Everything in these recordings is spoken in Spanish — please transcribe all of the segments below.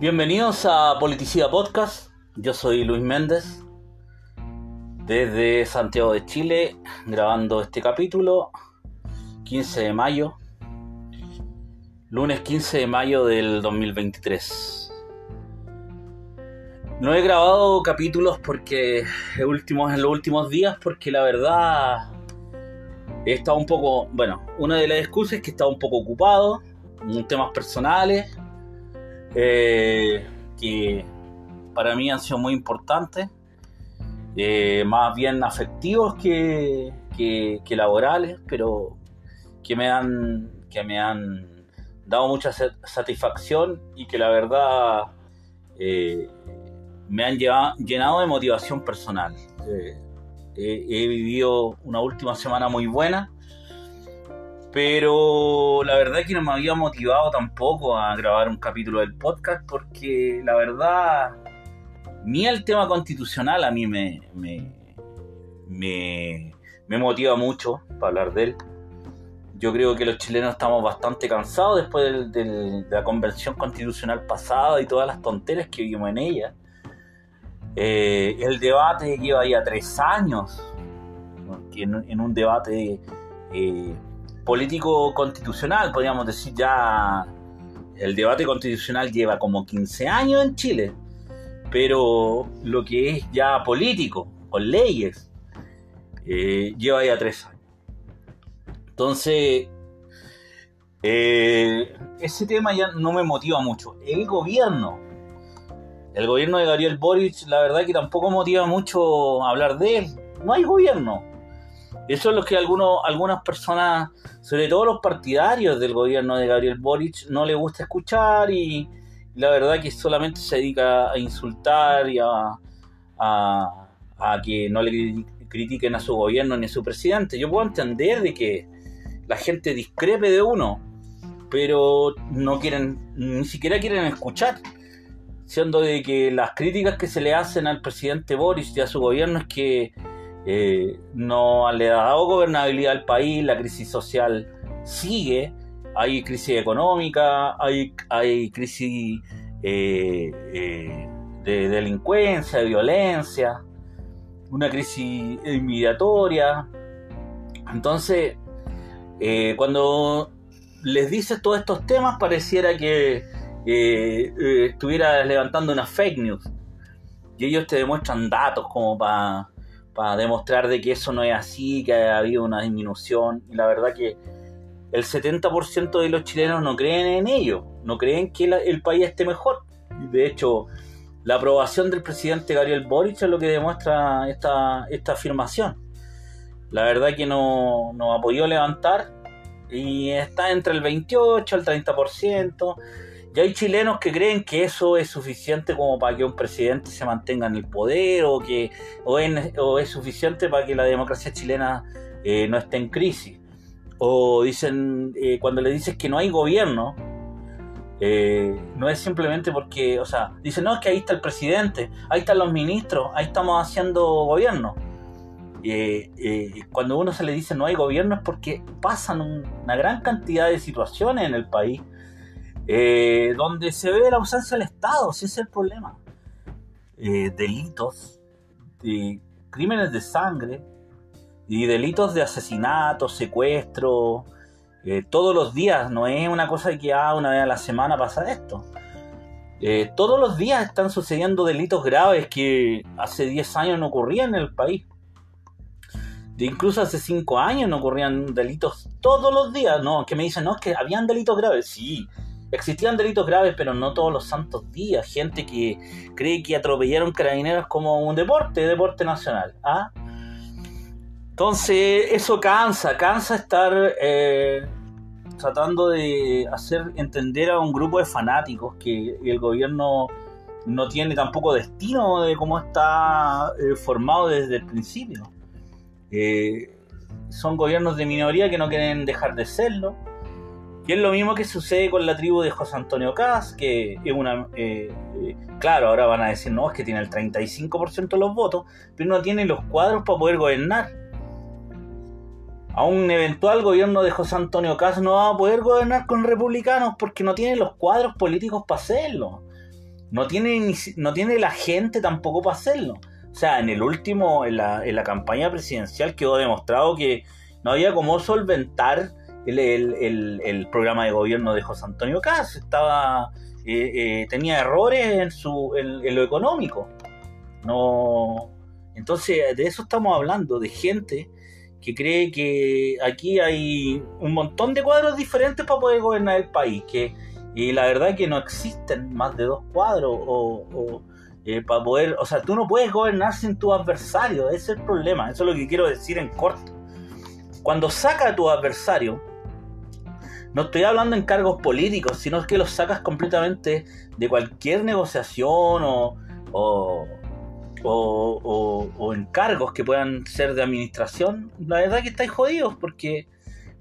Bienvenidos a Politicida Podcast. Yo soy Luis Méndez, desde Santiago de Chile, grabando este capítulo, 15 de mayo, lunes 15 de mayo del 2023. No he grabado capítulos en los últimos días porque la verdad he estado un poco, una de las excusas es que he estado un poco ocupado en temas personales que para mí han sido muy importantes, más bien afectivos que laborales, pero que me han dado mucha satisfacción y que la verdad me han llenado de motivación personal. He vivido una última semana muy buena, pero la verdad es que no me había motivado tampoco a grabar un capítulo del podcast, porque la verdad ni el tema constitucional a mí me motiva mucho para hablar de él. Yo creo que los chilenos estamos bastante cansados después de la convención constitucional pasada y todas las tonteras que vimos en ella. El debate lleva ya 3 años, en un debate político constitucional, podríamos decir. Ya el debate constitucional lleva como 15 años en Chile, pero lo que es ya político, con leyes, lleva ya 3 años. Entonces, ese tema ya no me motiva mucho. El gobierno de Gabriel Boric, la verdad que tampoco motiva mucho hablar de él. No hay gobierno. Eso es lo que algunas personas, sobre todo los partidarios del gobierno de Gabriel Boric, no les gusta escuchar, y la verdad que solamente se dedica a insultar y a que no le critiquen a su gobierno ni a su presidente. Yo puedo entender de que la gente discrepe de uno, pero ni siquiera quieren escuchar, siendo de que las críticas que se le hacen al presidente Boric y a su gobierno es que no le ha dado gobernabilidad al país, la crisis social sigue, hay crisis económica, hay crisis de delincuencia, de violencia, una crisis migratoria. Entonces, cuando les dices todos estos temas, pareciera que estuvieras levantando una fake news, y ellos te demuestran datos como para demostrar de que eso no es así, que ha habido una disminución. Y la verdad que el 70% de los chilenos no creen en ello, no creen que el país esté mejor. De hecho, la aprobación del presidente Gabriel Boric es lo que demuestra esta afirmación. La verdad que no ha podido levantar y está entre el 28 al 30%. Y hay chilenos que creen que eso es suficiente como para que un presidente se mantenga en el poder, o es suficiente para que la democracia chilena no esté en crisis. O dicen, cuando le dices que no hay gobierno, no es simplemente porque, dicen, no, es que ahí está el presidente, ahí están los ministros, ahí estamos haciendo gobierno. Cuando a uno se le dice no hay gobierno, es porque pasan una gran cantidad de situaciones en el país donde se ve la ausencia del Estado. Si ese es el problema. Delitos, crímenes de sangre y delitos de asesinato, secuestro, todos los días. No es una cosa que una vez a la semana pasa esto. Todos los días están sucediendo delitos graves que hace 10 años no ocurrían en el país. Incluso hace 5 años no ocurrían delitos todos los días. No, que me dicen, no, es que habían delitos graves. Sí, existían delitos graves, pero no todos los santos días. Gente que cree que atropellaron carabineros como un deporte nacional. Entonces, eso cansa estar tratando de hacer entender a un grupo de fanáticos que el gobierno no tiene tampoco destino de cómo está formado desde el principio. Son gobiernos de minoría que no quieren dejar de serlo, y es lo mismo que sucede con la tribu de José Antonio Kast, que es una claro, ahora van a decir, no, es que tiene el 35% de los votos, pero no tiene los cuadros para poder gobernar. A un eventual gobierno de José Antonio Kast no va a poder gobernar con republicanos porque no tiene los cuadros políticos para hacerlo. no tiene la gente tampoco para hacerlo. O sea, en la campaña presidencial quedó demostrado que no había cómo solventar el programa de gobierno de José Antonio Kast. Tenía errores en lo económico. Entonces, de eso estamos hablando, de gente que cree que aquí hay un montón de cuadros diferentes para poder gobernar el país, y la verdad es que no existen más de 2 cuadros para poder, o sea, tú no puedes gobernar sin tu adversario. Ese es el problema, eso es lo que quiero decir en corto. Cuando saca a tu adversario, no estoy hablando en cargos políticos, sino que los sacas completamente de cualquier negociación o en cargos que puedan ser de administración. La verdad que estáis jodidos, porque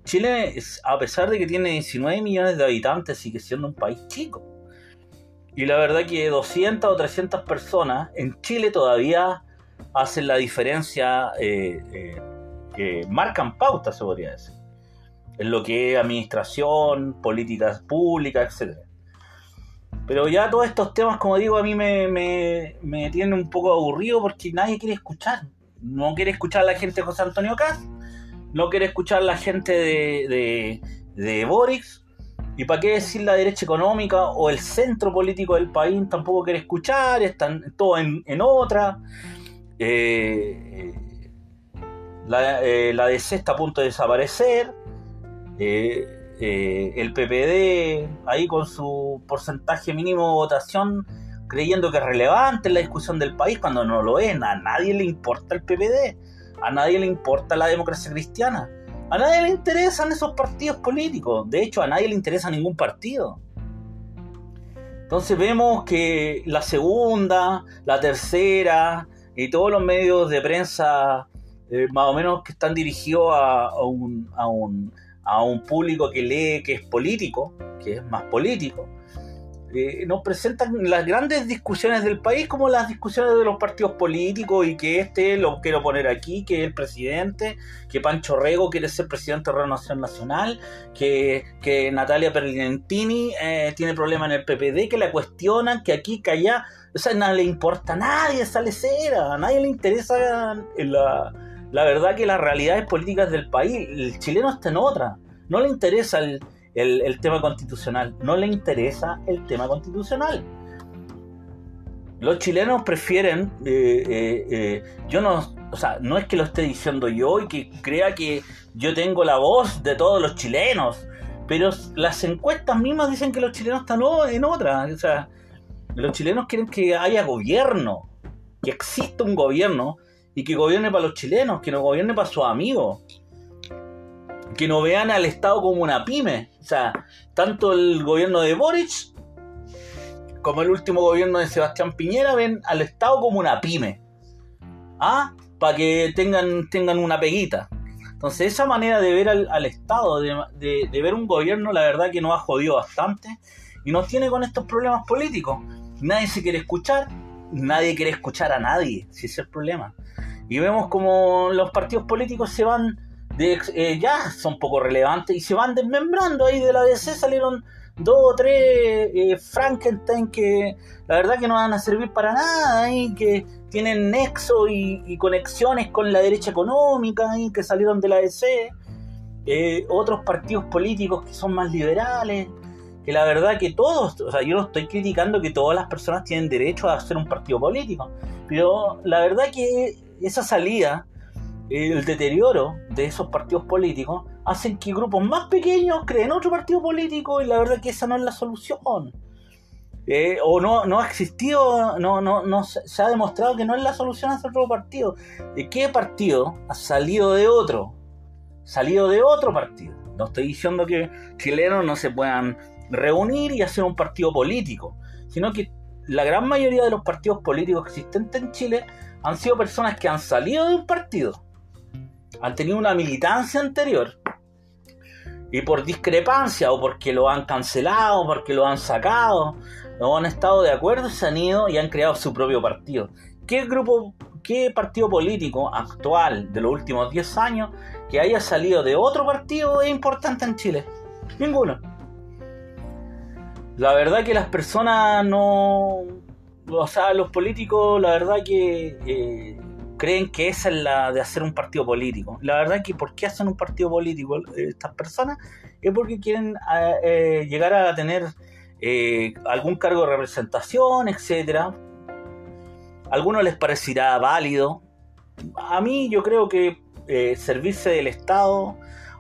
Chile, a pesar de que tiene 19 millones de habitantes, sigue siendo un país chico. Y la verdad que 200 o 300 personas en Chile todavía hacen la diferencia, que marcan pautas, se podría decir, en lo que es administración, políticas públicas, etc. Pero ya todos estos temas, como digo, a mí me tienen un poco aburrido, porque nadie quiere escuchar. No quiere escuchar a la gente de José Antonio Kast, no quiere escuchar a la gente de Boric. ¿Y para qué decir la derecha económica o el centro político del país? Tampoco quiere escuchar, están todos en otra. La DC está a punto de desaparecer. El PPD ahí con su porcentaje mínimo de votación, creyendo que es relevante en la discusión del país, cuando no lo es. A nadie le importa el PPD, a nadie le importa la democracia cristiana, a nadie le interesan esos partidos políticos. De hecho, a nadie le interesa ningún partido. Entonces vemos que la segunda, la tercera y todos los medios de prensa, más o menos, que están dirigidos a un público que lee, que es político, que es más político, nos presentan las grandes discusiones del país como las discusiones de los partidos políticos, y que lo quiero poner aquí, que es el presidente, que Pancho Rego quiere ser presidente de Renovación Nacional, que Natalia Pergentini tiene problemas en el PPD, que la cuestionan, que aquí, que allá. O sea, no le importa a nadie esa lecera, a nadie le interesa la verdad, que las realidades políticas del país. El chileno está en otra, no le interesa el tema constitucional, no le interesa el tema constitucional. Los chilenos prefieren, no es que lo esté diciendo yo y que crea que yo tengo la voz de todos los chilenos, pero las encuestas mismas dicen que los chilenos están en otra. O sea, los chilenos quieren que haya gobierno, que exista un gobierno, y que gobierne para los chilenos, que no gobierne para sus amigos, que no vean al Estado como una pyme. O sea, tanto el gobierno de Boric como el último gobierno de Sebastián Piñera ven al Estado como una pyme, para que tengan una peguita. Entonces, esa manera de ver al Estado, de ver un gobierno, la verdad que nos ha jodido bastante y nos tiene con estos problemas políticos. Nadie se quiere escuchar, nadie quiere escuchar a nadie, si ese es el problema. Y vemos como los partidos políticos se van ya son poco relevantes y se van desmembrando. Ahí de la DC salieron 2 o 3 Frankenstein que la verdad que no van a servir para nada, y que tienen nexo y conexiones con la derecha económica, y que salieron de la DC. Otros partidos políticos que son más liberales, que la verdad que todos, o sea, yo no estoy criticando que todas las personas tienen derecho a hacer un partido político, pero la verdad que esa salida, el deterioro de esos partidos políticos, hacen que grupos más pequeños creen otro partido político, y la verdad que esa no es la solución. O no ha existido, no se ha demostrado que no es la solución hacer otro partido. ¿Qué partido ha salido de otro? Salido de otro partido. No estoy diciendo que chilenos no se puedan reunir y hacer un partido político, sino que la gran mayoría de los partidos políticos existentes en Chile han sido personas que han salido de un partido, han tenido una militancia anterior, y por discrepancia, o porque lo han cancelado, porque lo han sacado, no han estado de acuerdo, se han ido y han creado su propio partido. ¿Qué partido político actual de los últimos 10 años que haya salido de otro partido es importante en Chile? Ninguno. La verdad que las personas no O sea, los políticos, la verdad que creen que esa es la de hacer un partido político. La verdad que ¿por qué hacen un partido político estas personas? Es porque quieren llegar a tener algún cargo de representación, etcétera. A algunos les parecerá válido. A mí yo creo que servirse del Estado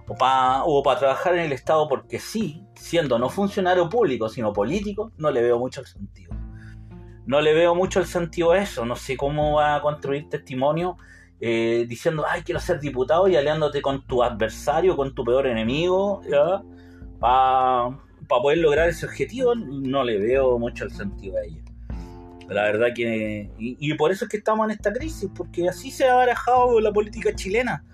o para trabajar en el Estado porque sí, siendo no funcionario público, sino político, no le veo mucho el sentido. No le veo mucho el sentido a eso. No sé cómo va a construir testimonio diciendo, ay, quiero ser diputado y aliándote con tu adversario, con tu peor enemigo, para poder lograr ese objetivo. No le veo mucho el sentido a ello. La verdad que... Y por eso es que estamos en esta crisis, porque así se ha barajado la política chilena.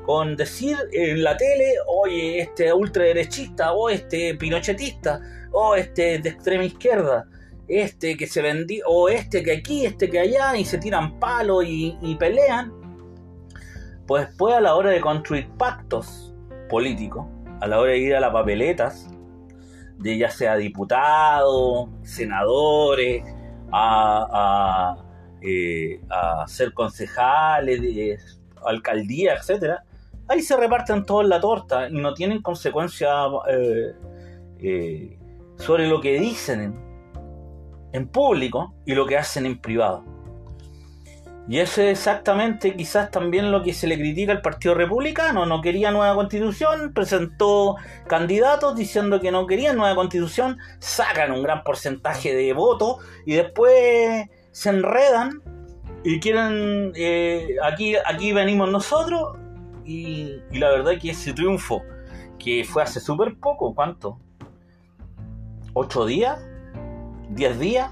Con decir en la tele, oye, este ultraderechista, o este pinochetista, o este de extrema izquierda, este que se vendió, o este que aquí, este que allá, y se tiran palos y pelean. Pues después, a la hora de construir pactos políticos, a la hora de ir a las papeletas, de ya sea diputados, senadores, a ser concejales, de alcaldía, etcétera, ahí se reparten todos la torta y no tienen consecuencias sobre lo que dicen en público y lo que hacen en privado. Y eso es exactamente quizás también lo que se le critica al Partido Republicano. No quería nueva constitución, presentó candidatos diciendo que no querían nueva constitución, sacan un gran porcentaje de votos y después se enredan y quieren, aquí venimos nosotros, y la verdad que ese triunfo, que fue hace súper poco, ¿cuánto? ¿8 días? ¿10 días?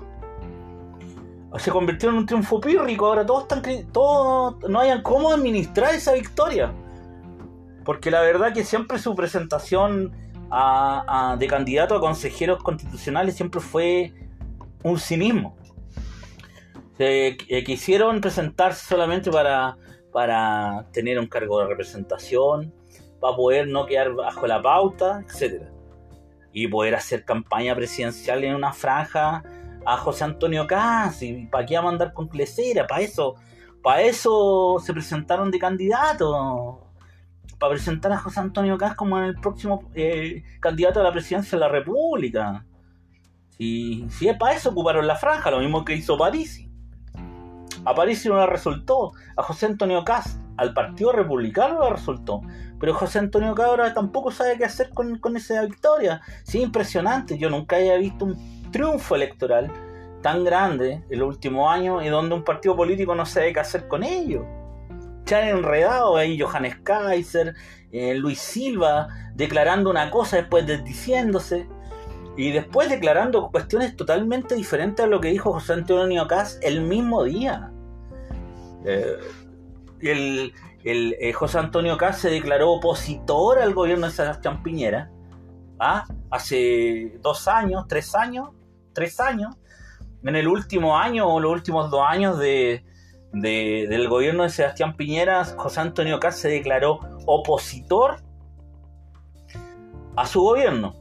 Se convirtió en un triunfo pírrico. Ahora todos no hayan cómo administrar esa victoria, porque la verdad que siempre su presentación de candidato a consejeros constitucionales siempre fue un cinismo. Quisieron presentarse solamente para tener un cargo de representación, para poder no quedar bajo la pauta, etcétera, y poder hacer campaña presidencial en una franja a José Antonio Kast. ¿Y para qué vamos a andar con clecera? Para eso se presentaron de candidato, para presentar a José Antonio Kast como en el próximo candidato a la presidencia de la República. Si es para eso ocuparon la franja, lo mismo que hizo Parisi. A Parisi no le resultó, a José Antonio Kast, al Partido Republicano le resultó, pero José Antonio Kast ahora tampoco sabe qué hacer con esa victoria. Sí, impresionante. Yo nunca había visto un triunfo electoral tan grande en los últimos años y donde un partido político no sabe qué hacer con ello. Se han enredado ahí Johannes Kaiser, Luis Silva, declarando una cosa, después desdiciéndose, y después declarando cuestiones totalmente diferentes a lo que dijo José Antonio Kast el mismo día. José Antonio Kast se declaró opositor al gobierno de Sebastián Piñera hace 2 años, 3 años. En el último año o los últimos 2 años del gobierno de Sebastián Piñera, José Antonio Kast se declaró opositor a su gobierno.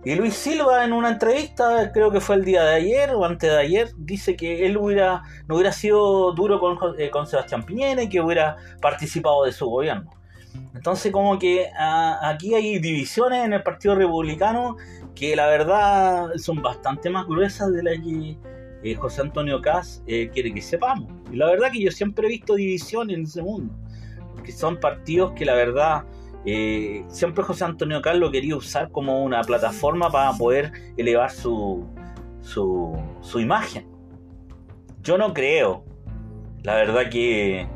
Y Luis Silva, en una entrevista, creo que fue el día de ayer o antes de ayer, dice que él no hubiera sido duro con Sebastián Piñera y que hubiera participado de su gobierno. Entonces, como que aquí hay divisiones en el Partido Republicano que la verdad son bastante más gruesas de las que José Antonio Kast quiere que sepamos. Y la verdad que yo siempre he visto divisiones en ese mundo, porque son partidos que la verdad siempre José Antonio Kast lo quería usar como una plataforma para poder elevar su imagen. Yo no creo, la verdad, que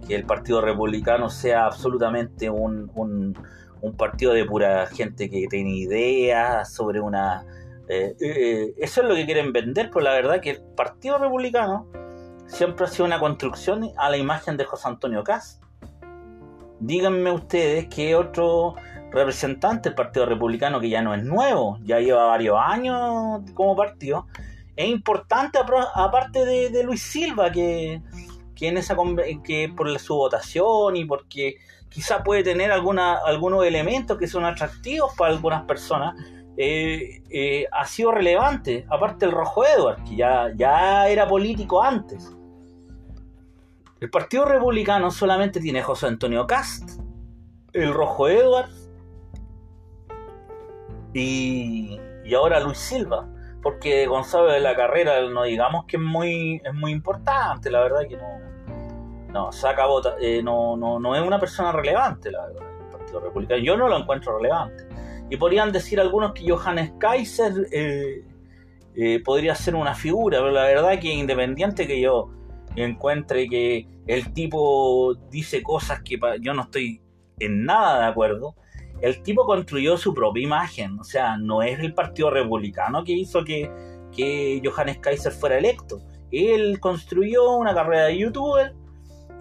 el Partido Republicano sea absolutamente un partido de pura gente que tiene ideas sobre una... eso es lo que quieren vender, pero la verdad que el Partido Republicano siempre ha sido una construcción a la imagen de José Antonio Kast. Díganme ustedes qué otro representante del Partido Republicano, que ya no es nuevo, ya lleva varios años como partido, es importante aparte de Luis Silva, que por su votación y porque quizá puede tener algunos elementos que son atractivos para algunas personas, ha sido relevante, aparte del Rojo Edward, que ya era político antes. El Partido Republicano solamente tiene a José Antonio Kast, el Rojo Edward y ahora Luis Silva, porque Gonzalo de la Carrera, no digamos que es muy importante, la verdad que no saca vota, no es una persona relevante, la verdad, el Partido Republicano. Yo no lo encuentro relevante. Y podrían decir algunos que Johannes Kaiser podría ser una figura, pero la verdad que independiente que yo encuentre que el tipo dice cosas que yo no estoy en nada de acuerdo, el tipo construyó su propia imagen. O sea, no es el Partido Republicano que hizo que Johannes Kaiser fuera electo. Él construyó una carrera de youtuber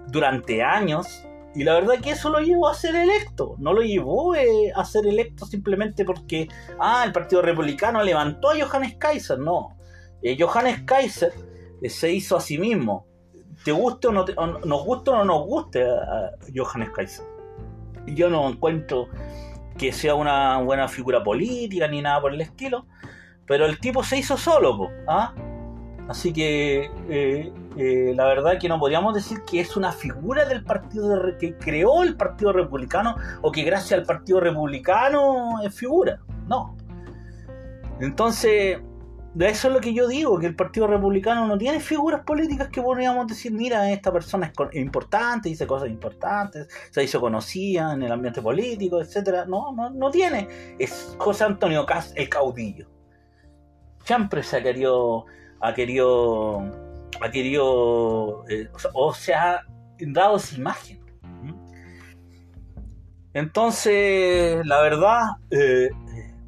durante años, y la verdad que eso lo llevó a ser electo. No lo llevó a ser electo simplemente porque el Partido Republicano levantó a Johannes Kaiser. No, Johannes Kaiser se hizo a sí mismo. Te guste o no, nos guste o no nos guste a Johannes Kaiser. Yo no encuentro que sea una buena figura política ni nada por el estilo, pero el tipo se hizo solo, así que la verdad que no podríamos decir que es una figura del partido que creó el Partido Republicano, o que gracias al Partido Republicano es figura. No. Entonces, de eso es lo que yo digo, que el Partido Republicano no tiene figuras políticas que podríamos decir, mira, esta persona es importante, dice cosas importantes, se hizo conocida en el ambiente político, etcétera. No tiene. Es José Antonio Kast, el caudillo. Siempre se ha querido o se ha dado esa imagen. Entonces, la verdad,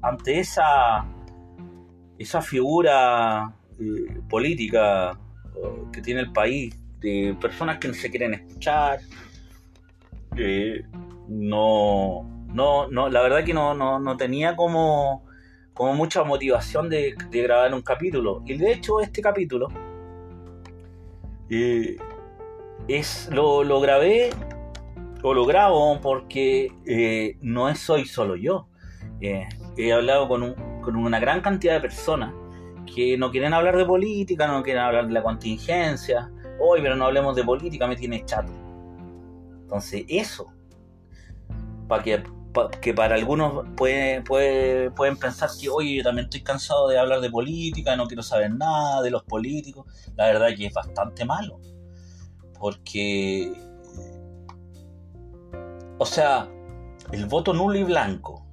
ante esa figura política que tiene el país, de personas que no se quieren escuchar, la verdad que no tenía como mucha motivación de grabar un capítulo. Y de hecho este capítulo lo grabé, o lo grabo porque no soy solo yo. He hablado con una gran cantidad de personas que no quieren hablar de política, no quieren hablar de la contingencia. Hoy, pero no hablemos de política, me tiene chato. Entonces eso, que para algunos pueden pensar que, oye, yo también estoy cansado de hablar de política, no quiero saber nada de los políticos. La verdad que es bastante malo, porque, o sea, el voto nulo y blanco,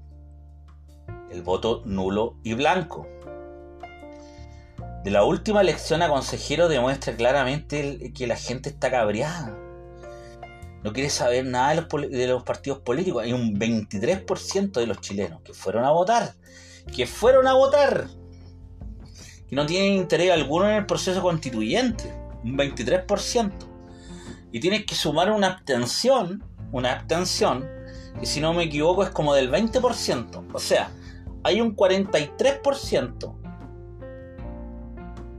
de la última elección a consejero demuestra claramente que la gente está cabreada. No quiere saber nada de los partidos políticos. Hay un 23% de los chilenos que fueron a votar, que no tienen interés alguno en el proceso constituyente. Un 23%. Y tienes que sumar una abstención, que si no me equivoco es como del 20%. O sea, hay un 43%,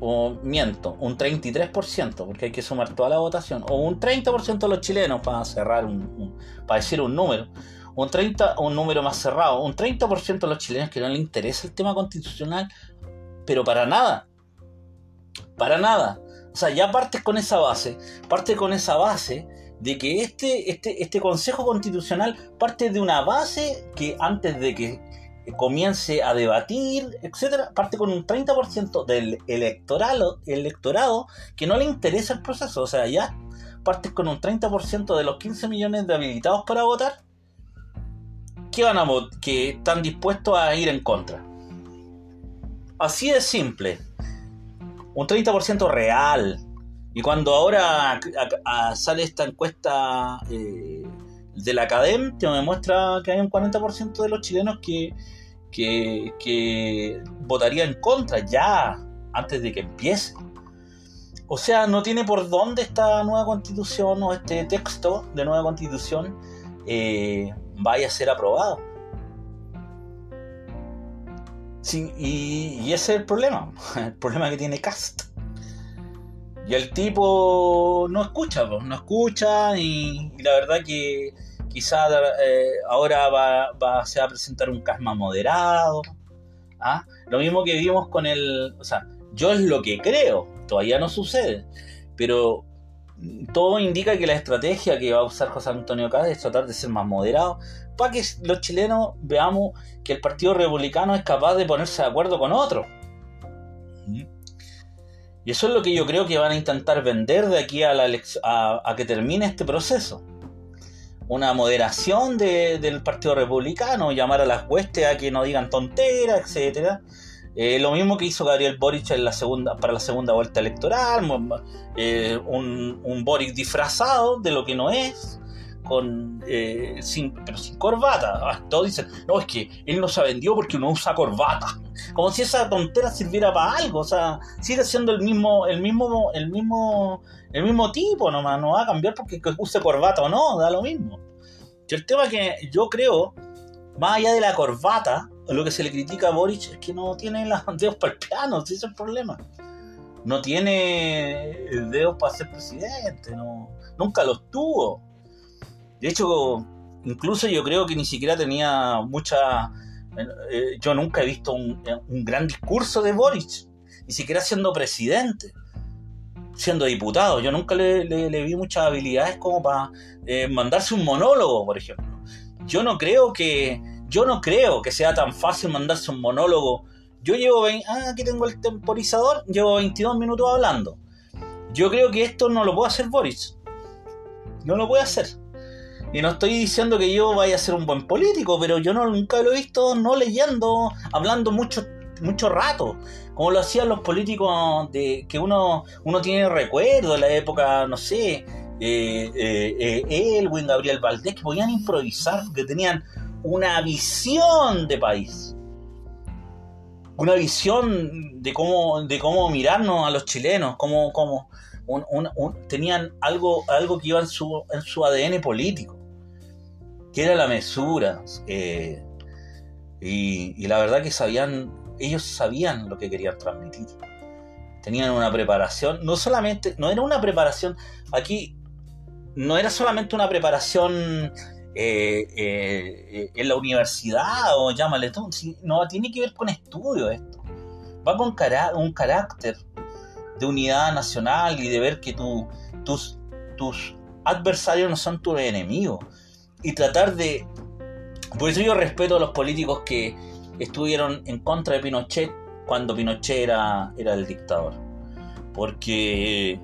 o miento, un 33%, porque hay que sumar toda la votación, o un 30% de los chilenos, para cerrar para decir un número, un número más cerrado, un 30% de los chilenos que no les interesa el tema constitucional, pero para nada. O sea, ya partes con esa base de que este Consejo Constitucional parte de una base que antes de que comience a debatir, etcétera, parte con un 30% del electorado que no le interesa el proceso. O sea, ya partes con un 30% de los 15 millones de habilitados para votar que están dispuestos a ir en contra. Así de simple. Un 30% real. Y cuando ahora sale esta encuesta de la Academ, que me muestra que hay un 40% de los chilenos que votaría en contra ya antes de que empiece. O sea, no tiene por dónde esta nueva constitución, o este texto de nueva constitución vaya a ser aprobado. Sí, y ese es el problema que tiene Kast. Y el tipo no escucha, y la verdad que quizá ahora se va a presentar un Kast más moderado, ¿Ah? Lo mismo que vimos con o sea, yo es lo que creo, todavía no sucede, pero todo indica que la estrategia que va a usar José Antonio Caz es tratar de ser más moderado para que los chilenos veamos que el Partido Republicano es capaz de ponerse de acuerdo con otro. Y eso es lo que yo creo que van a intentar vender de aquí a que termine este proceso. Una moderación del Partido Republicano, llamar a las huestes a que no digan tonteras, etcétera. Lo mismo que hizo Gabriel Boric para la segunda vuelta electoral, un Boric disfrazado de lo que no es, pero sin corbata. Todos dicen, no, es que él no se vendió porque no usa corbata. Como si esa tontera sirviera para algo. O sea, sigue siendo el mismo tipo nomás, no va a cambiar porque use corbata o no, da lo mismo. Y el tema que yo creo, más allá de la corbata, lo que se le critica a Boric es que no tiene los dedos para el piano, ese es el problema. No tiene dedos para ser presidente, nunca los tuvo. De hecho, incluso yo creo que ni siquiera tenía mucha... yo nunca he visto un gran discurso de Boric, ni siquiera siendo presidente, siendo diputado. Yo nunca le vi muchas habilidades como para mandarse un monólogo, por ejemplo. Yo no creo que sea tan fácil mandarse un monólogo. Yo llevo aquí tengo el temporizador, llevo 22 minutos hablando. Yo creo que esto no lo puede hacer Boric. No lo puede hacer. Y no estoy diciendo que yo vaya a ser un buen político, pero yo nunca lo he visto no leyendo, hablando mucho rato, como lo hacían los políticos que uno tiene recuerdo de la época, no sé, Elwin, Gabriel Valdés, que podían improvisar, que tenían una visión de país, una visión de cómo mirarnos a los chilenos, tenían algo que iba en su ADN político, que era la mesura, y la verdad que ellos sabían lo que querían transmitir. Tenían una preparación, no era una preparación, aquí no era solamente una preparación en la universidad o llámale todo, no, tiene que ver con estudio esto. Va con un carácter de unidad nacional y de ver que tus adversarios no son tus enemigos. Y tratar de... Por eso yo respeto a los políticos que estuvieron en contra de Pinochet cuando Pinochet era el dictador. Porque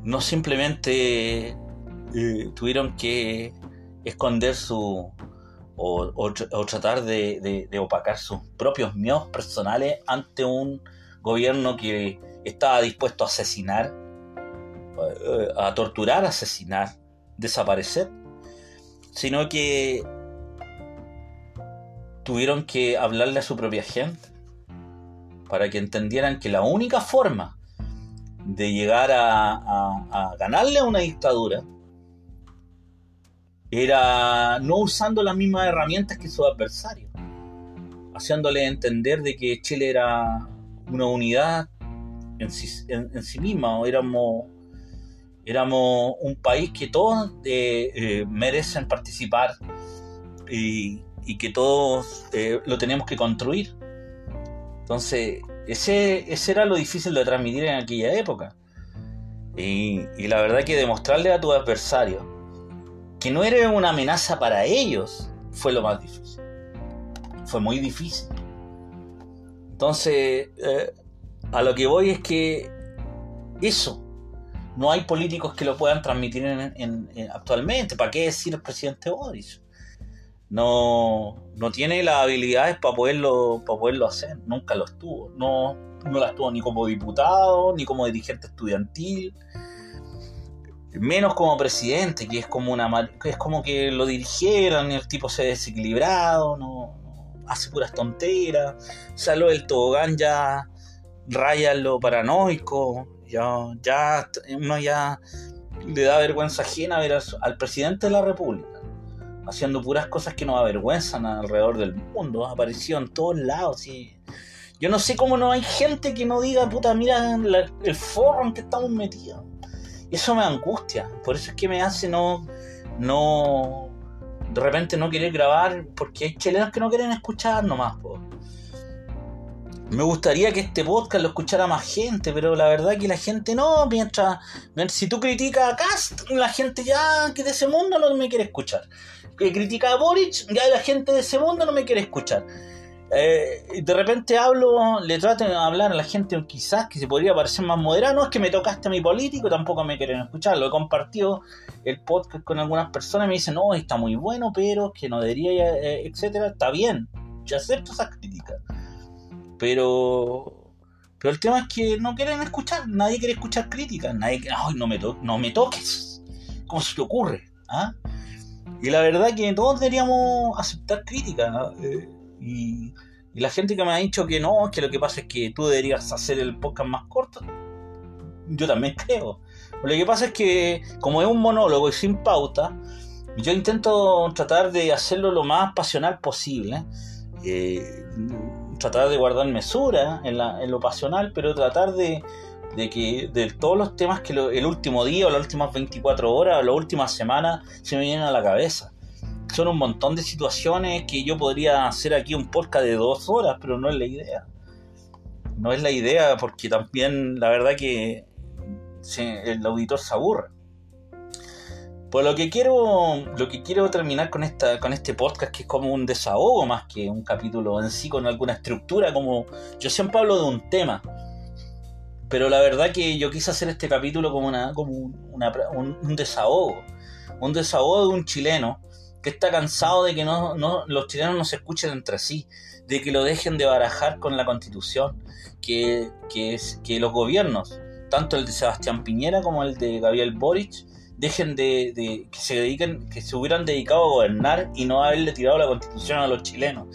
no simplemente tuvieron que esconder o tratar de opacar sus propios miedos personales ante un gobierno que estaba dispuesto a asesinar, a torturar, asesinar, desaparecer, sino que tuvieron que hablarle a su propia gente para que entendieran que la única forma de llegar a ganarle a una dictadura era no usando las mismas herramientas que sus adversarios, haciéndole entender de que Chile era una unidad en sí misma, o éramos un país que todos merecen participar y que todos lo tenemos que construir. Entonces ese era lo difícil de transmitir en aquella época, y la verdad que demostrarle a tu adversario que no eres una amenaza para ellos fue lo más difícil. Fue muy difícil. Entonces a lo que voy es que eso no hay políticos que lo puedan transmitir actualmente. ¿Para qué decir el presidente Boris? No tiene las habilidades para poderlo hacer. Nunca los tuvo. No las tuvo ni como diputado, ni como dirigente estudiantil, menos como presidente, que es como que lo dirigieran y el tipo se ha desequilibrado, no hace puras tonteras. Salió del tobogán, ya raya en lo paranoico. Ya uno ya le da vergüenza ajena ver al presidente de la República haciendo puras cosas que nos avergüenzan alrededor del mundo. Apareció en todos lados, sí. Yo no sé cómo no hay gente que no diga, puta, mira el forro en que estamos metidos. Eso me angustia. Por eso es que me hace no de repente no querer grabar porque hay chilenos que no quieren escuchar nomás, po. Me gustaría que este podcast lo escuchara más gente, pero la verdad que la gente no, mientras si tú criticas a Kast, la gente ya que de ese mundo no me quiere escuchar. Que critica a Boric, ya la gente de ese mundo no me quiere escuchar. De repente le trato de hablar a la gente quizás que se podría parecer más moderada. No es que me tocaste a mi político, tampoco me quieren escuchar. Lo he compartido el podcast con algunas personas y me dicen, no, está muy bueno, pero que no debería, etcétera. Está bien, yo acepto esas críticas. Pero el tema es que no quieren escuchar, nadie quiere escuchar críticas, ay, no me toques, ¿cómo se te ocurre? ¿Ah? Y la verdad que todos deberíamos aceptar críticas, ¿no? Y la gente que me ha dicho que no, que lo que pasa es que tú deberías hacer el podcast más corto, yo también creo. Lo que pasa es que como es un monólogo y sin pauta, yo intento tratar de hacerlo lo más pasional posible, tratar de guardar mesura en lo pasional, pero tratar de que de todos los temas que el último día o las últimas 24 horas o las últimas semanas se me vienen a la cabeza. Son un montón de situaciones que yo podría hacer aquí un podcast de 2 horas, pero no es la idea. No es la idea porque también la verdad que el auditor se aburre. Pues lo que quiero terminar con este podcast, que es como un desahogo más que un capítulo en sí con alguna estructura, como yo siempre hablo de un tema, pero la verdad que yo quise hacer este capítulo como un desahogo de un chileno que está cansado de que los chilenos no se escuchen entre sí, de que lo dejen de barajar con la Constitución, que los gobiernos, tanto el de Sebastián Piñera como el de Gabriel Boric, dejen que se hubieran dedicado a gobernar y no haberle tirado la Constitución a los chilenos.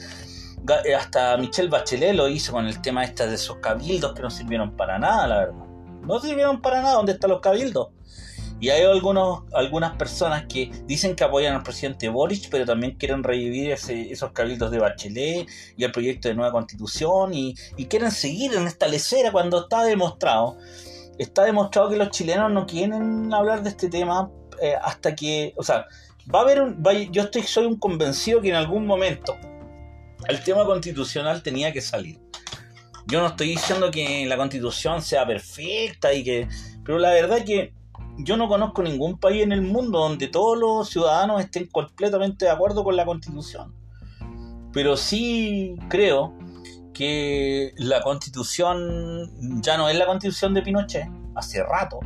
Hasta Michelle Bachelet lo hizo con el tema de esos cabildos que no sirvieron para nada, la verdad. No sirvieron para nada. ¿Dónde están los cabildos? Y hay algunas personas que dicen que apoyan al presidente Boric, pero también quieren revivir esos cabildos de Bachelet y el proyecto de nueva Constitución y quieren seguir en esta lecera cuando está demostrado que los chilenos no quieren hablar de este tema hasta que, o sea, soy un convencido que en algún momento el tema constitucional tenía que salir. Yo no estoy diciendo que la Constitución sea perfecta pero la verdad que yo no conozco ningún país en el mundo donde todos los ciudadanos estén completamente de acuerdo con la Constitución. Pero sí creo que la Constitución ya no es la Constitución de Pinochet, hace rato.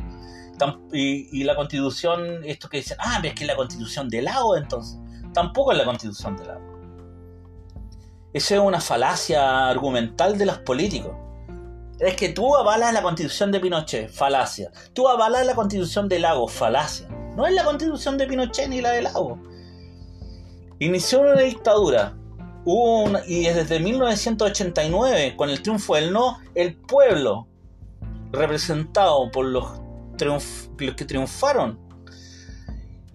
Y la Constitución, esto que dicen, pero es que es la Constitución de Lagos, entonces. Tampoco es la Constitución de Lagos. Eso es una falacia argumental de los políticos. Es que tú avalas la Constitución de Pinochet, falacia. Tú avalas la Constitución de Lagos, falacia. No es la Constitución de Pinochet ni la de Lagos. Inició una dictadura. Y desde 1989, con el triunfo del no, el pueblo, representado por los que triunfaron,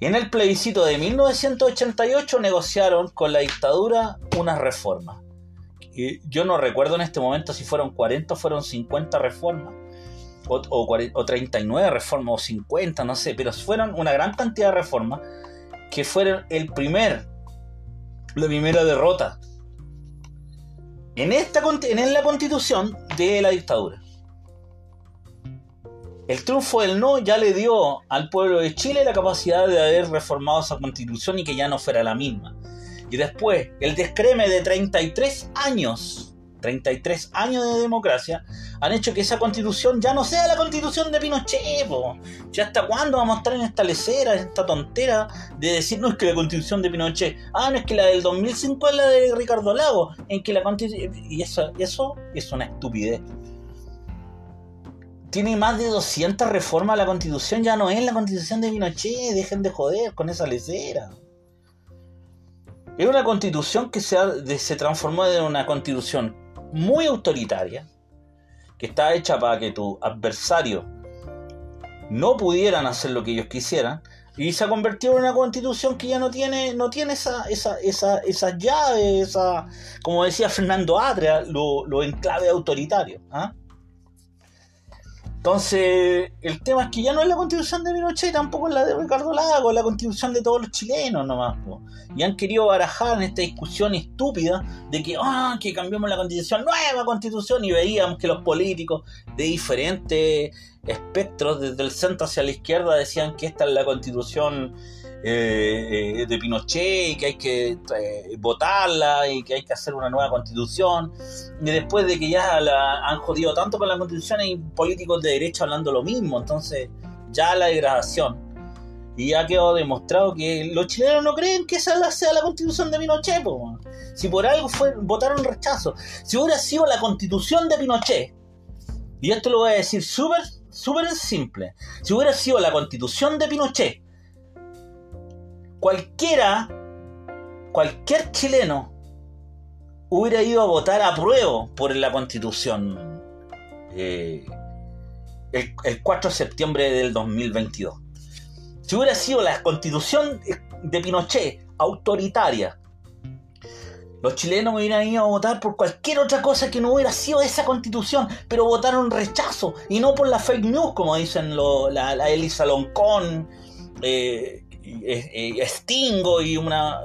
en el plebiscito de 1988 negociaron con la dictadura unas reformas. Yo no recuerdo en este momento si fueron 40 o fueron 50 reformas, o 39 reformas, o 50, no sé, pero fueron una gran cantidad de reformas que fueron la primera derrota en la Constitución de la dictadura. El triunfo del no ya le dio al pueblo de Chile la capacidad de haber reformado esa Constitución y que ya no fuera la misma. Y después, el descreme de 33 años de democracia han hecho que esa Constitución ya no sea la Constitución de Pinochet, po. ¿Ya hasta cuándo vamos a estar en esta lecera, en esta tontera de decir, no es que la Constitución de Pinochet, no es que la del 2005 es la de Ricardo Lagos, en que la Constitución... Y eso es una estupidez. Tiene más de 200 reformas a la Constitución, ya no es la Constitución de Pinochet, dejen de joder con esa lecera. Es una Constitución que se transformó en una Constitución muy autoritaria, que está hecha para que tus adversarios no pudieran hacer lo que ellos quisieran, y se ha convertido en una Constitución que ya no tiene esas llaves, como decía Fernando Atria, lo enclave autoritario. Entonces, el tema es que ya no es la constitución de Pinochet, tampoco es la de Ricardo Lagos, es la constitución de todos los chilenos nomás, po. Y han querido barajar en esta discusión estúpida de que cambiamos la constitución, nueva constitución, y veíamos que los políticos de diferentes espectros, desde el centro hacia la izquierda, decían que esta es la constitución de Pinochet y que hay que votarla y que hay que hacer una nueva constitución. Y después de que ya la han jodido tanto con la constitución, hay políticos de derecha hablando lo mismo. Entonces ya la degradación, y ya quedó demostrado que los chilenos no creen que esa sea la constitución de Pinochet, po. Si por algo votaron rechazo, si hubiera sido la constitución de Pinochet, y esto lo voy a decir súper simple, si hubiera sido la constitución de Pinochet, cualquier chileno hubiera ido a votar a prueba por la constitución el 4 de septiembre del 2022. Si hubiera sido la constitución de Pinochet autoritaria, los chilenos hubieran ido a votar por cualquier otra cosa que no hubiera sido esa constitución, pero votaron rechazo, y no por la fake news, como dicen la Elisa Loncón, Stingo y una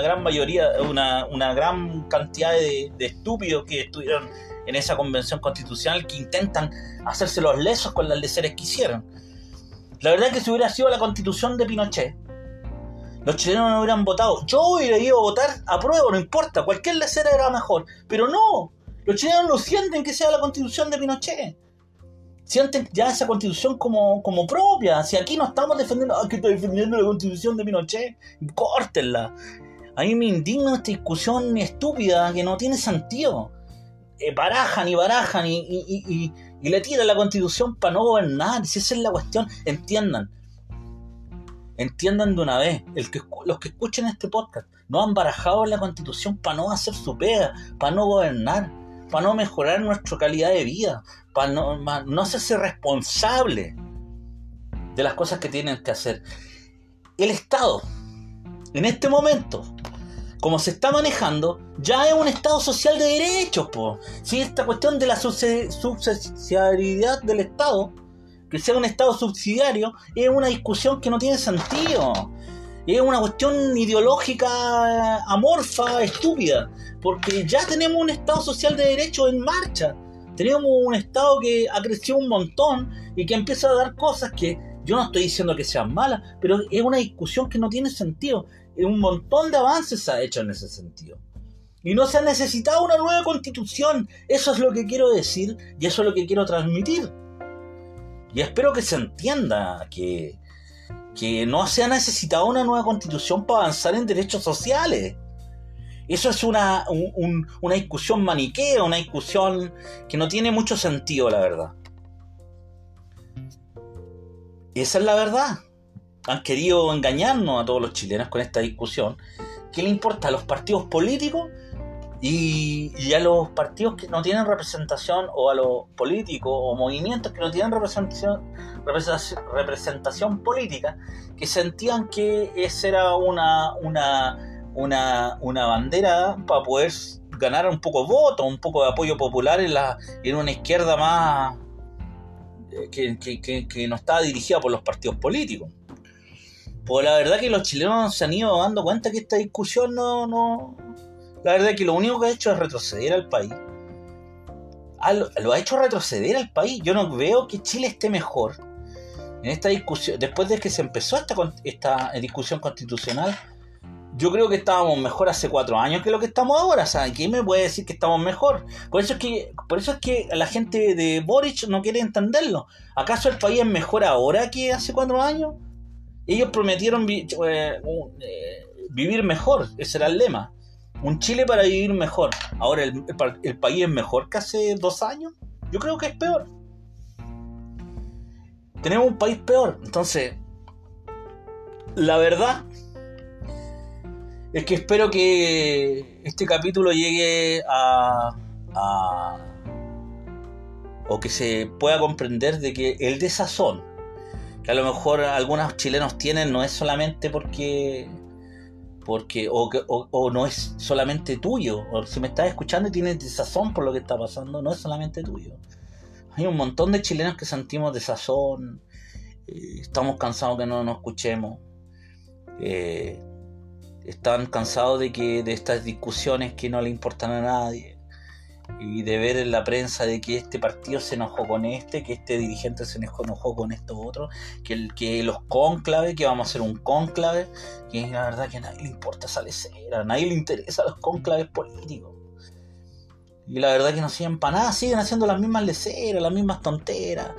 gran mayoría, una gran cantidad de estúpidos que estuvieron en esa convención constitucional, que intentan hacerse los lesos con las leceras que hicieron. La verdad es que si hubiera sido la constitución de Pinochet, los chilenos no hubieran votado. Yo hubiera ido a votar a prueba, no importa, cualquier lecera era mejor, pero no, los chilenos no sienten que sea la constitución de Pinochet, sienten ya esa constitución como propia. Si aquí no estamos defendiendo, que estoy defendiendo la constitución de Pinochet, córtenla. A mí me indigna esta discusión estúpida que no tiene sentido. Barajan y le tiran la constitución para no gobernar. Si esa es la cuestión, entiendan de una vez. Los que escuchen este podcast no han barajado la constitución para no hacer su pega, para no gobernar, para no mejorar nuestra calidad de vida, para no hacerse responsable de las cosas que tienen que hacer. El Estado, en este momento, como se está manejando, ya es un Estado social de derechos, po. Si esta cuestión de la subsidiariedad del Estado, que sea un Estado subsidiario, es una discusión que no tiene sentido. Es una cuestión ideológica amorfa, estúpida, porque ya tenemos un Estado social de derechos en marcha. Tenemos un Estado que ha crecido un montón y que empieza a dar cosas que yo no estoy diciendo que sean malas, pero es una discusión que no tiene sentido. Un montón de avances se ha hecho en ese sentido. Y no se ha necesitado una nueva constitución. Eso es lo que quiero decir y eso es lo que quiero transmitir. Y espero que se entienda que no se ha necesitado una nueva constitución para avanzar en derechos sociales. Eso es una discusión maniquea, una discusión que no tiene mucho sentido, la verdad. Esa es la verdad. Han querido engañarnos a todos los chilenos con esta discusión. ¿Qué le importa a los partidos políticos y a los partidos que no tienen representación, o a los políticos o movimientos que no tienen representación política, que sentían que esa era una bandera para poder ganar un poco de voto, un poco de apoyo popular en una izquierda más que no estaba dirigida por los partidos políticos? Pues la verdad que los chilenos se han ido dando cuenta que esta discusión no... La verdad que lo único que ha hecho es retroceder al país. Lo ha hecho retroceder al país. Yo no veo que Chile esté mejor en esta discusión. Después de que se empezó esta discusión constitucional, yo creo que estábamos mejor hace 4 años que lo que estamos ahora. O sea, ¿quién me puede decir que estamos mejor? Por eso es que la gente de Boric no quiere entenderlo. ¿Acaso el país es mejor ahora que hace 4 años? Ellos prometieron vivir mejor. Ese era el lema. Un Chile para vivir mejor. Ahora el país es mejor que hace 2 años. Yo creo que es peor. Tenemos un país peor. Entonces, la verdad es que espero que este capítulo llegue o que se pueda comprender de que el desazón que a lo mejor algunos chilenos tienen no es solamente porque no es solamente tuyo. O si me estás escuchando y tienes desazón por lo que está pasando, no es solamente tuyo. Hay un montón de chilenos que sentimos desazón, estamos cansados que no nos escuchemos, están cansados de estas discusiones que no le importan a nadie, y de ver en la prensa de que este partido se enojó con que este dirigente se enojó con estos otros, que los cónclaves, que vamos a hacer un cónclave, que la verdad que a nadie le importa esa lecera, a nadie le interesa los cónclaves políticos. Y la verdad que no sirven para nada, siguen haciendo las mismas leceras, las mismas tonteras.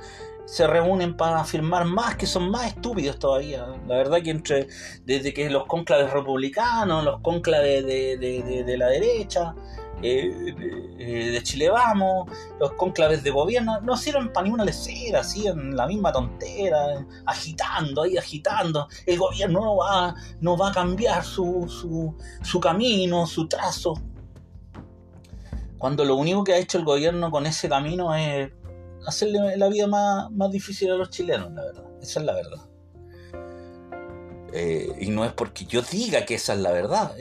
Se reúnen para firmar más, que son más estúpidos todavía. La verdad que desde que los cónclaves republicanos, los cónclaves de la derecha, de Chile Vamos, los cónclaves de gobierno, no sirven para ninguna lecera, siguen la misma tontera, agitando. El gobierno no va a cambiar su camino, su trazo. Cuando lo único que ha hecho el gobierno con ese camino es hacerle la vida más difícil a los chilenos, la verdad. Esa es la verdad. Y no es porque yo diga que esa es la verdad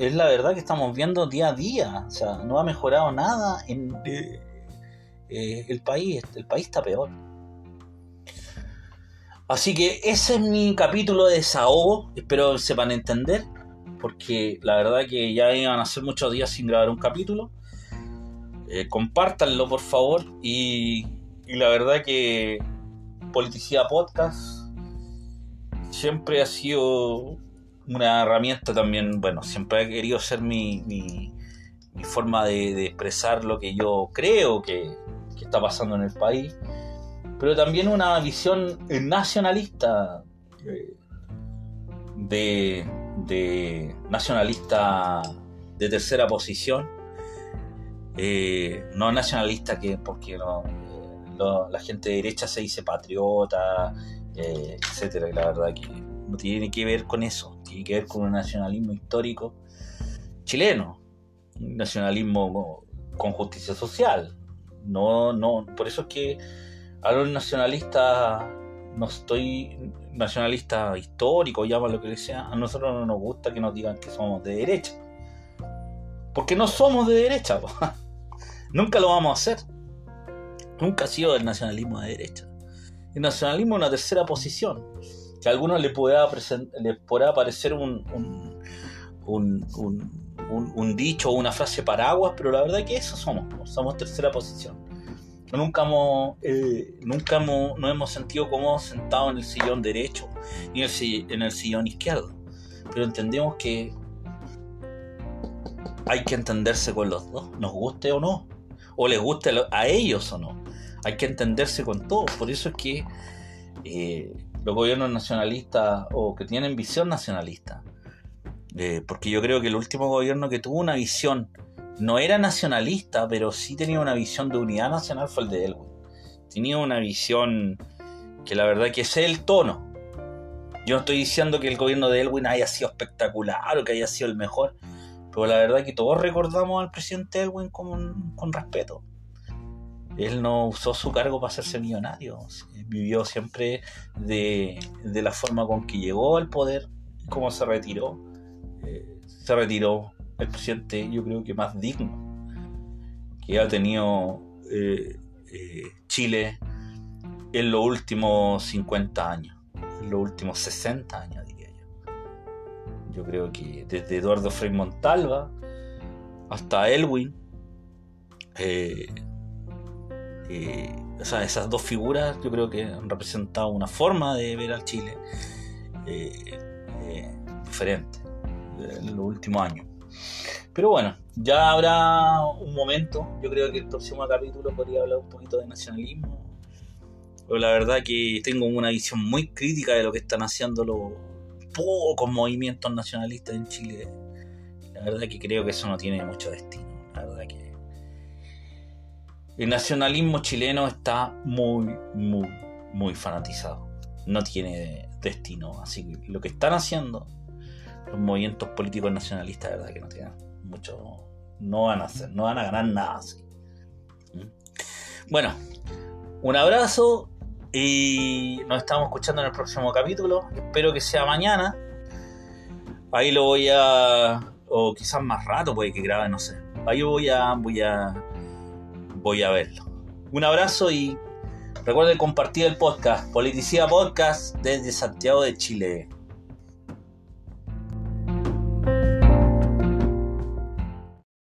que estamos viendo día a día. O sea, no ha mejorado nada en el país está peor. Así que ese es mi capítulo de desahogo, espero sepan entender, porque la verdad que ya iban a ser muchos días sin grabar un capítulo. Compártanlo por favor, y la verdad que Politicidad Podcast siempre ha sido una herramienta también. Bueno, siempre he querido ser mi forma de expresar lo que yo creo que está pasando en el país, pero también una visión nacionalista, nacionalista de tercera posición, no nacionalista porque la gente de derecha se dice patriota, etcétera, y la verdad que no tiene que ver con eso, tiene que ver con un nacionalismo histórico chileno, un nacionalismo con justicia social. No, por eso es que a los nacionalistas, no estoy nacionalista histórico, llama lo que sea, a nosotros no nos gusta que nos digan que somos de derecha, porque no somos de derecha. Nunca lo vamos a hacer. Nunca ha sido el nacionalismo de derecha. El nacionalismo es una tercera posición, que a algunos les podrá parecer un dicho o una frase paraguas, pero la verdad es que eso somos tercera posición. Nunca nos hemos sentido cómodos sentados en el sillón derecho ni en el sillón izquierdo, pero entendemos que hay que entenderse con los dos, nos guste o no, o les guste a ellos o no. Hay que entenderse con todo. Por eso es que los gobiernos nacionalistas, o que tienen visión nacionalista, porque yo creo que el último gobierno que tuvo una visión, no era nacionalista, pero sí tenía una visión de unidad nacional, fue el de Elwin. Tenía una visión que la verdad que ese es el tono. Yo no estoy diciendo que el gobierno de Elwin haya sido espectacular o que haya sido el mejor, pero la verdad que todos recordamos al presidente Elwin con respeto. Él no usó su cargo para hacerse millonario, vivió siempre de la forma con que llegó al poder, cómo se retiró. Se retiró el presidente, yo creo que más digno que ha tenido Chile en los últimos 50 años, en los últimos 60 años, diría yo. Yo creo que desde Eduardo Frei Montalva hasta Elwin, o sea, esas dos figuras yo creo que han representado una forma de ver al Chile diferente en los últimos años. Pero bueno, ya habrá un momento. Yo creo que el próximo capítulo podría hablar un poquito de nacionalismo, pero la verdad que tengo una visión muy crítica de lo que están haciendo los pocos movimientos nacionalistas en Chile. La verdad que creo que eso no tiene mucho destino. La verdad que el nacionalismo chileno está muy, muy, muy fanatizado. No tiene destino. Así que lo que están haciendo los movimientos políticos nacionalistas, la verdad que no tienen mucho. No van a ganar nada así. Bueno, un abrazo y nos estamos escuchando en el próximo capítulo. Espero que sea mañana. Ahí lo voy o quizás más rato puede que grabe, no sé. Ahí voy a verlo. Un abrazo y Recuerden compartir el podcast, Politicía Podcast desde Santiago de Chile.